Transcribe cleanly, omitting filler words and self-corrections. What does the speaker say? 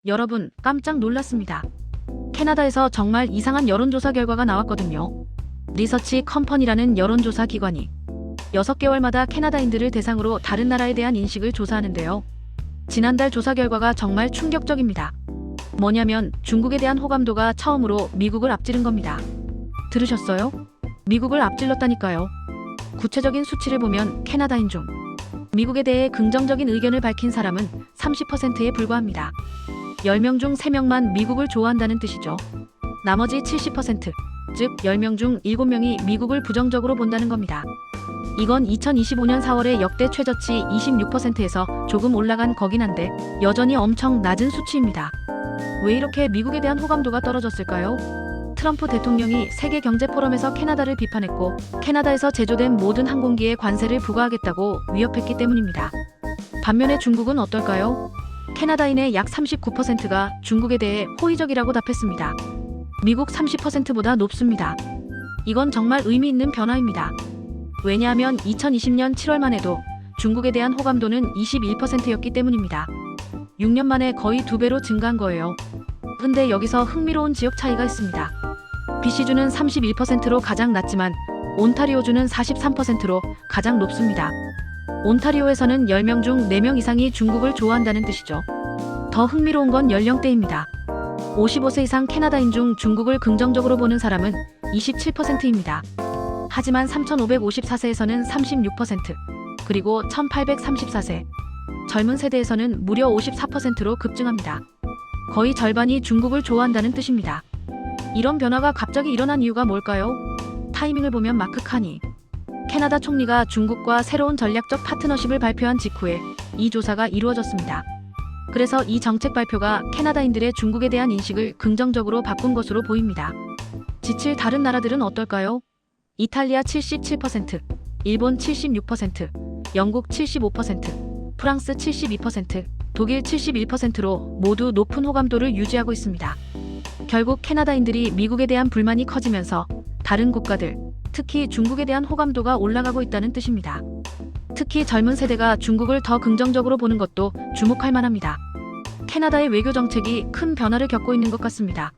여러분, 깜짝 놀랐습니다. 캐나다에서 정말 이상한 여론조사 결과가 나왔거든요. 리서치 컴퍼니라는 여론조사 기관이 6개월마다 캐나다인들을 대상으로 다른 나라에 대한 인식을 조사하는데요. 지난달 조사 결과가 정말 충격적입니다. 뭐냐면 중국에 대한 호감도가 처음으로 미국을 앞지른 겁니다. 들으셨어요? 미국을 앞질렀다니까요. 구체적인 수치를 보면 캐나다인 중 미국에 대해 긍정적인 의견을 밝힌 사람은 30%에 불과합니다. 10명 중 3명만 미국을 좋아한다는 뜻이죠. 나머지 70%, 즉 10명 중 7명이 미국을 부정적으로 본다는 겁니다. 이건 2025년 4월의 역대 최저치 26%에서 조금 올라간 거긴 한데 여전히 엄청 낮은 수치입니다. 왜 이렇게 미국에 대한 호감도가 떨어졌을까요? 트럼프 대통령이 세계 경제 포럼에서 캐나다를 비판했고 캐나다에서 제조된 모든 항공기에 관세를 부과하겠다고 위협했기 때문입니다. 반면에 중국은 어떨까요? 캐나다인의 약 39%가 중국에 대해 호의적이라고 답했습니다. 미국 30%보다 높습니다. 이건 정말 의미 있는 변화입니다. 왜냐하면 2020년 7월만 해도 중국에 대한 호감도는 21%였기 때문입니다. 6년 만에 거의 2배로 증가한 거예요. 근데 여기서 흥미로운 지역 차이가 있습니다. BC주는 31%로 가장 낮지만 온타리오주는 43%로 가장 높습니다. 온타리오에서는 10명 중 4명 이상이 중국을 좋아한다는 뜻이죠. 더 흥미로운 건 연령대입니다. 55세 이상 캐나다인 중 중국을 긍정적으로 보는 사람은 27%입니다. 하지만 3554세에서는 36%, 그리고 1834세, 젊은 세대에서는 무려 54%로 급증합니다. 거의 절반이 중국을 좋아한다는 뜻입니다. 이런 변화가 갑자기 일어난 이유가 뭘까요? 타이밍을 보면 마크 카니 캐나다 총리가 중국과 새로운 전략적 파트너십을 발표한 직후에 이 조사가 이루어졌습니다. 그래서 이 정책 발표가 캐나다인들의 중국에 대한 인식을 긍정적으로 바꾼 것으로 보입니다. 지칠 다른 나라들은 어떨까요? 이탈리아 77%, 일본 76%, 영국 75%, 프랑스 72%, 독일 71%로 모두 높은 호감도를 유지하고 있습니다. 결국 캐나다인들이 미국에 대한 불만이 커지면서 다른 국가들, 특히 중국에 대한 호감도가 올라가고 있다는 뜻입니다. 특히 젊은 세대가 중국을 더 긍정적으로 보는 것도 주목할 만합니다. 캐나다의 외교 정책이 큰 변화를 겪고 있는 것 같습니다.